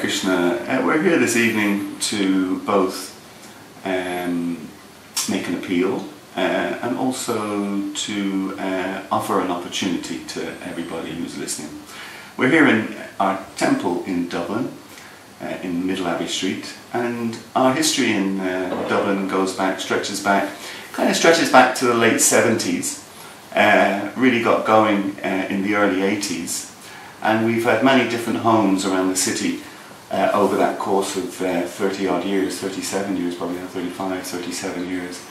Krishna. We're here this evening to both make an appeal and also to offer an opportunity to everybody who's listening. We're here in our temple in Dublin, in Middle Abbey Street, and our history in Dublin stretches back to the late 70s, really got going in the early 80s. And we've had many different homes around the city over that course of 30 odd years, 37 years probably now, 35, 37 years.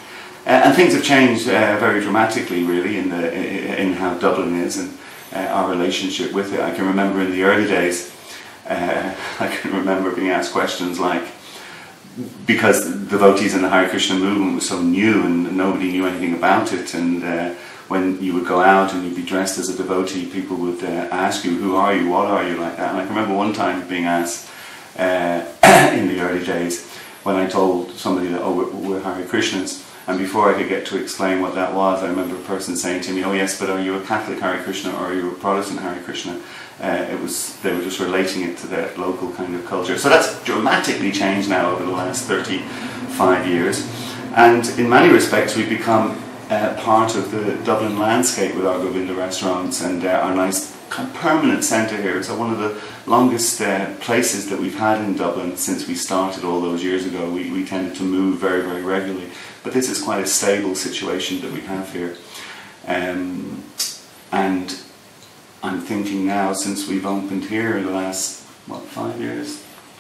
And things have changed very dramatically really in how Dublin is and our relationship with it. I can remember in the early days, I can remember being asked questions like, because devotees in the Hare Krishna movement was so new and nobody knew anything about it, and when you would go out and you'd be dressed as a devotee, people would ask you, who are you, what are you, like that. And I can remember one time being asked in the early days when I told somebody that, oh, we're Hare Krishnas, and before I could get to explain what that was, I remember a person saying to me, oh yes, but are you a Catholic Hare Krishna or are you a Protestant Hare Krishna? They were just relating it to their local kind of culture. So that's dramatically changed now over the last 35 years, and in many respects we've become part of the Dublin landscape with our Govinda restaurants and our nice permanent centre here. It's one of the longest places that we've had in Dublin since we started all those years ago. We tended to move very, very regularly, but this is quite a stable situation that we have here. And I'm thinking now, since we've opened here in the last, 5 years?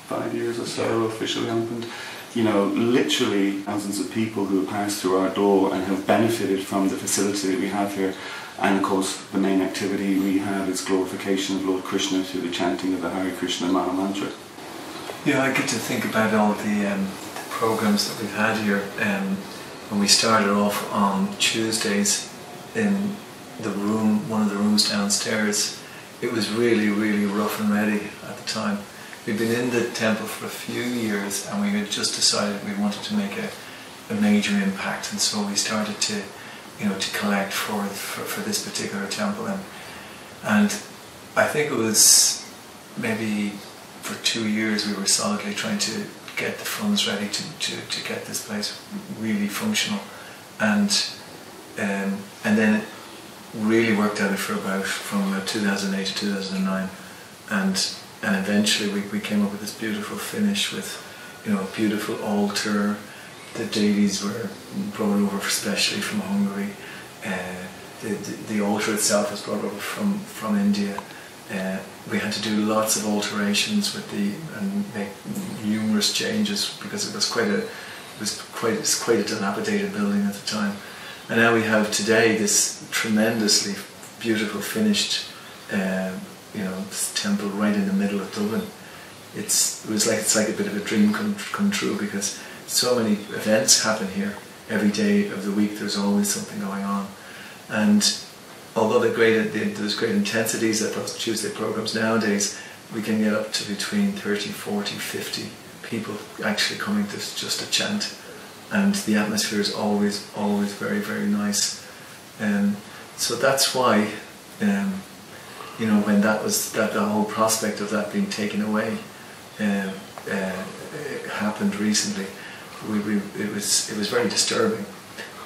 5 years or so, officially opened. You know, literally thousands of people who have passed through our door and have benefited from the facility that we have here. And of course, the main activity we have is glorification of Lord Krishna through the chanting of the Hare Krishna Maha Mantra. Yeah, I get to think about all the programs that we've had here. When we started off on Tuesdays in the room, one of the rooms downstairs, it was really, really rough and ready at the time. We'd been in the temple for a few years and we had just decided we wanted to make a major impact, and so we started to collect for this particular temple, and I think it was maybe for 2 years we were solidly trying to get the funds ready to get this place really functional, and then it really worked out from 2008 to 2009, and eventually we came up with this beautiful finish with a beautiful altar. The deities were brought over especially from Hungary. The altar itself was brought over from India. We had to do lots of alterations and make numerous changes because it was quite a dilapidated building at the time. And now we have today this tremendously beautiful finished this temple right in the middle of Dublin. It's like a bit of a dream come true, because so many events happen here. Every day of the week there's always something going on, and although there's great intensities at those Tuesday programs nowadays, we can get up to between 30, 40, 50 people actually coming to just to chant, and the atmosphere is always very, very nice. So that's why when the whole prospect of that being taken away happened recently, it was very disturbing,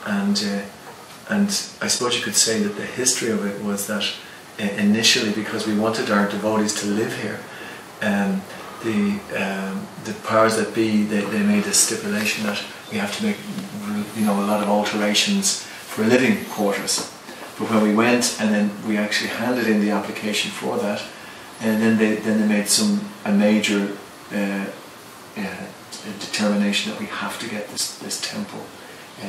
and I suppose you could say that the history of it was that initially, because we wanted our devotees to live here, the powers that be, they made a stipulation that we have to make a lot of alterations for living quarters. But when we went and then we actually handed in the application for that, and then they made a major determination that we have to get this temple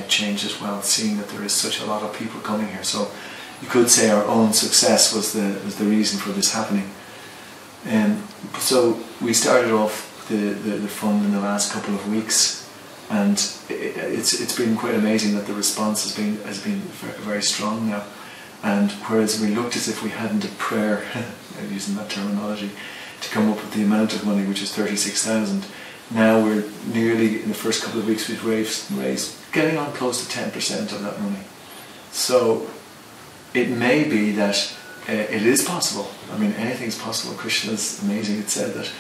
changed as well, seeing that there is such a lot of people coming here. So you could say our own success was the reason for this happening. So we started off the fund in the last couple of weeks, and it's been quite amazing that the response has been very strong now. And whereas we looked as if we hadn't a prayer, using that terminology, to come up with the amount of money, which is 36,000, now we're nearly, in the first couple of weeks, we've raised getting on close to 10% of that money. So it may be that it is possible. I mean, anything's possible. Krishna's amazing. It said that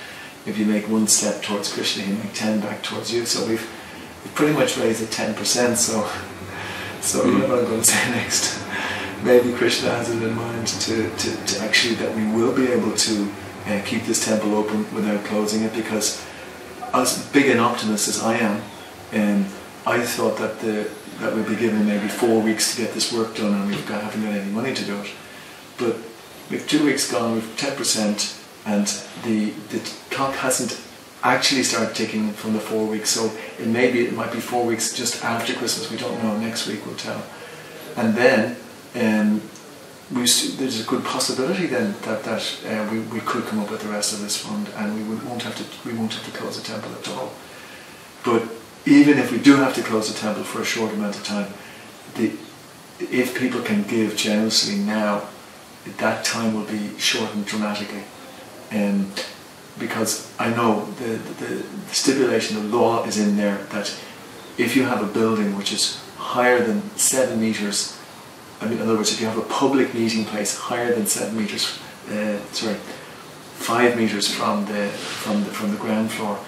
if you make one step towards Krishna, you make 10 back towards you. So we've pretty much raised it 10%. So you know what I'm going to say next. Maybe Krishna has it in mind to actually that we will be able to keep this temple open without closing it, because as big an optimist as I am, I thought that we'd be given maybe 4 weeks to get this work done, and haven't got any money to do it. But we've 2 weeks gone, we've 10%, and the clock hasn't actually started ticking from the 4 weeks. So it might be 4 weeks just after Christmas. We don't know. Next week will tell. And then there's a good possibility then that we could come up with the rest of this fund, and we won't have to close the temple at all. But even if we do have to close the temple for a short amount of time, if people can give generously now, that time will be shortened dramatically. Because I know the stipulation, the law is in there that if you have a building which is higher than 7 meters, in other words, if you have a public meeting place higher than 7 meters, 5 meters from the ground floor,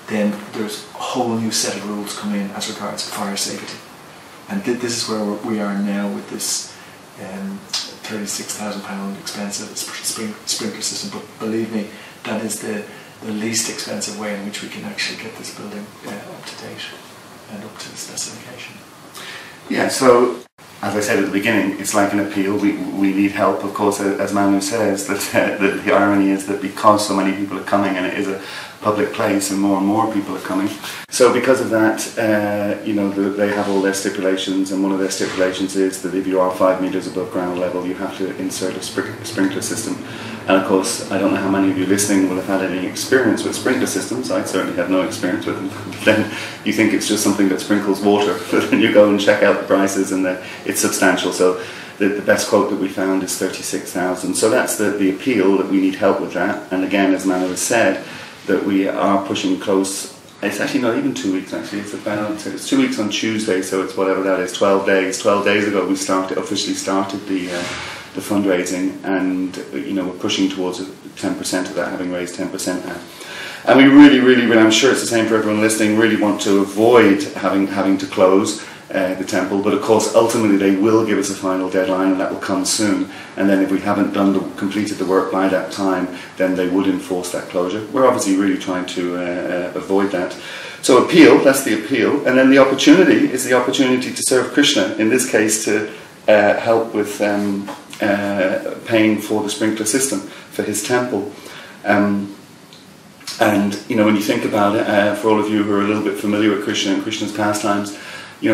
then there's a whole new set of rules come in as regards fire safety. And this is where we are now with this £36,000 expensive sprinkler system. But believe me, that is the least expensive way in which we can actually get this building up to date and up to the specification. Yeah, so as I said at the beginning, it's like an appeal. We need help, of course, as Manu says, that the irony is that because so many people are coming and it is a public place and more people are coming. So because of that, they have all their stipulations, and one of their stipulations is that if you are 5 meters above ground level, you have to insert a sprinkler system. And of course, I don't know how many of you listening will have had any experience with sprinkler systems. I certainly have no experience with them. Then you think it's just something that sprinkles water, but then you go and check out the prices, and it's substantial. So the best quote that we found is 36,000. So that's the appeal, that we need help with that. And again, as Manu has said, that we are pushing close. It's actually not even 2 weeks, actually. It's 2 weeks on Tuesday, so it's whatever that is, 12 days. 12 days ago we officially started the fundraising, and we're pushing towards 10% of that, having raised 10% now. And we really, I'm sure it's the same for everyone listening, really want to avoid having to close the temple, but of course ultimately they will give us a final deadline, and that will come soon. And then if we haven't completed the work by that time, then they would enforce that closure. We're obviously really trying to avoid that. So appeal, that's the appeal, and then the opportunity is the opportunity to serve Krishna, in this case to help with paying for the sprinkler system for his temple. And when you think about it, for all of you who are a little bit familiar with Krishna and Krishna's pastimes,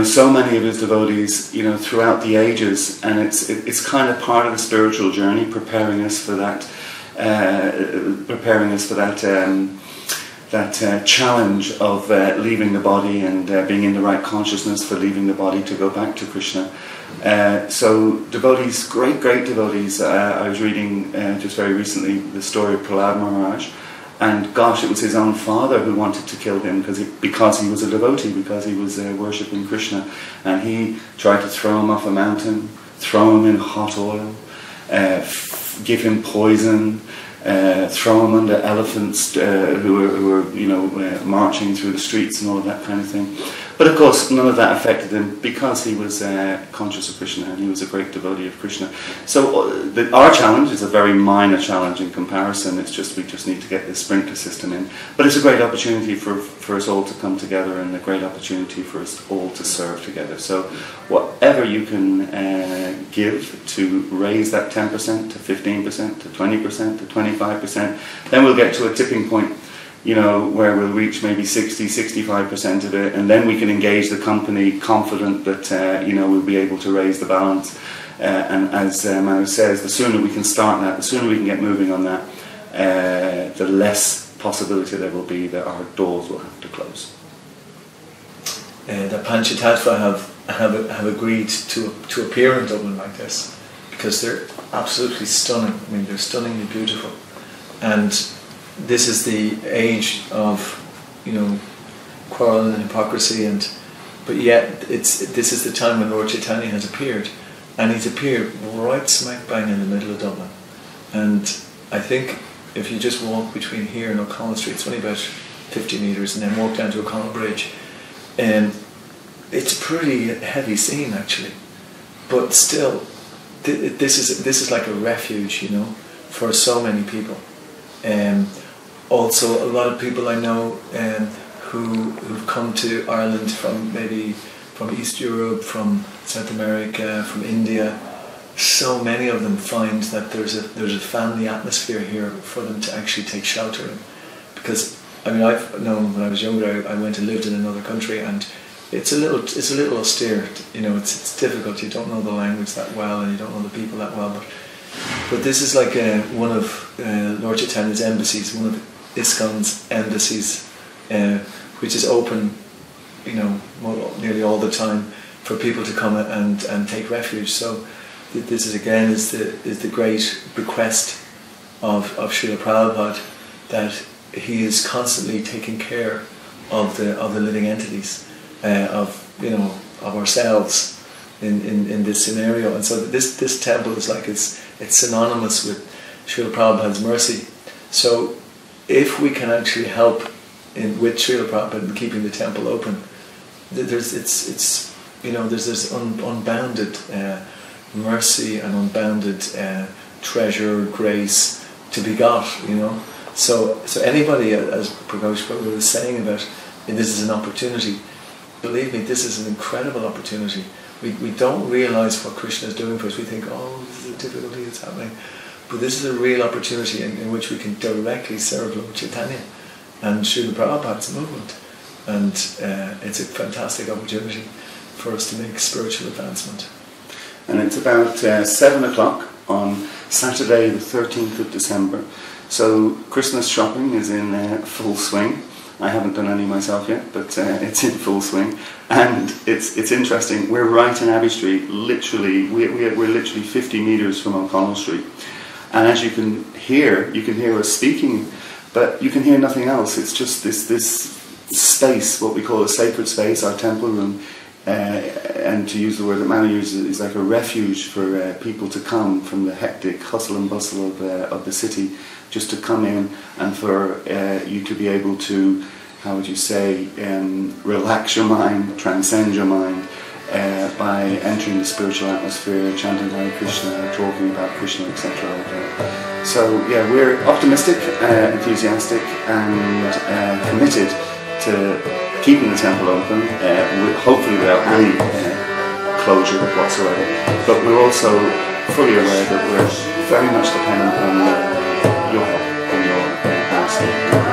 so many of his devotees, throughout the ages, and it's kind of part of the spiritual journey, preparing us for that challenge of leaving the body and being in the right consciousness for leaving the body to go back to Krishna. So devotees, great devotees. I was reading just very recently the story of Prahlad Maharaj, and gosh, it was his own father who wanted to kill him because he was a devotee, because he was worshipping Krishna, and he tried to throw him off a mountain, throw him in hot oil, give him poison, throw him under elephants who were marching through the streets and all of that kind of thing. But of course, none of that affected him because he was conscious of Krishna, and he was a great devotee of Krishna. So our challenge is a very minor challenge in comparison. We just need to get this sprinkler system in. But it's a great opportunity for us all to come together, and a great opportunity for us all to serve together. So whatever you can give to raise that 10% to 15% to 20% to 25%, then we'll get to a tipping point, where we'll reach maybe 60-65% of it, and then we can engage the company confident that we'll be able to raise the balance. And as Manu says, the sooner we can start that, the sooner we can get moving on that, the less possibility there will be that our doors will have to close. The Panchatattva have agreed to appear in Dublin like this, because they're absolutely stunning. I mean, they're stunningly beautiful, and this is the age of, quarrel and hypocrisy, but yet this is the time when Lord Chaitanya has appeared, and he's appeared right smack bang in the middle of Dublin. And I think if you just walk between here and O'Connell Street, it's only about 50 metres, and then walk down to O'Connell Bridge, it's a pretty heavy scene actually, but still, this is like a refuge, you know, for so many people. Also, a lot of people I know who've come to Ireland from East Europe, from South America, from India. So many of them find that there's a family atmosphere here for them to actually take shelter in. Because I mean, I've known when I was younger, I went and lived in another country, and it's a little austere. You know, it's difficult. You don't know the language that well, and you don't know the people that well. But this is like one of Lord Chaitanya's embassies, one of ISKCON's embassies, which is open, you know, nearly all the time for people to come and take refuge. So this is again is the great bequest of Srila Prabhupada, that he is constantly taking care of the living entities, of ourselves in this scenario. And so this temple is like it's synonymous with Srila Prabhupada's mercy. So if we can actually help with Srila Prabhupada in keeping the temple open, there's this unbounded mercy and unbounded treasure, grace to be got, you know. So anybody, as Prakash Prabhu was saying about, and this is an opportunity, believe me, this is an incredible opportunity. We don't realise what Krishna is doing for us. We think, oh, this is a difficulty that's happening. But this is a real opportunity in which we can directly serve Lord Chaitanya and Srila Prabhupada's movement. And it's a fantastic opportunity for us to make spiritual advancement. And it's about 7 o'clock on Saturday the 13th of December. So Christmas shopping is in full swing. I haven't done any myself yet, but it's in full swing. And it's interesting, we're right in Abbey Street, literally, we're literally 50 metres from O'Connell Street. And as you can hear us speaking, but you can hear nothing else. It's just this space, what we call a sacred space, our temple room, and to use the word that Manu uses, is like a refuge for people to come from the hectic hustle and bustle of the city, just to come in, and for you to be able to, how would you say, relax your mind, transcend your mind, by entering the spiritual atmosphere, chanting Hare Krishna, talking about Krishna, etc. So yeah, we're optimistic, enthusiastic, and committed to keeping the temple open, hopefully without any closure whatsoever. But we're also fully aware that we're very much dependent on your help and your asking.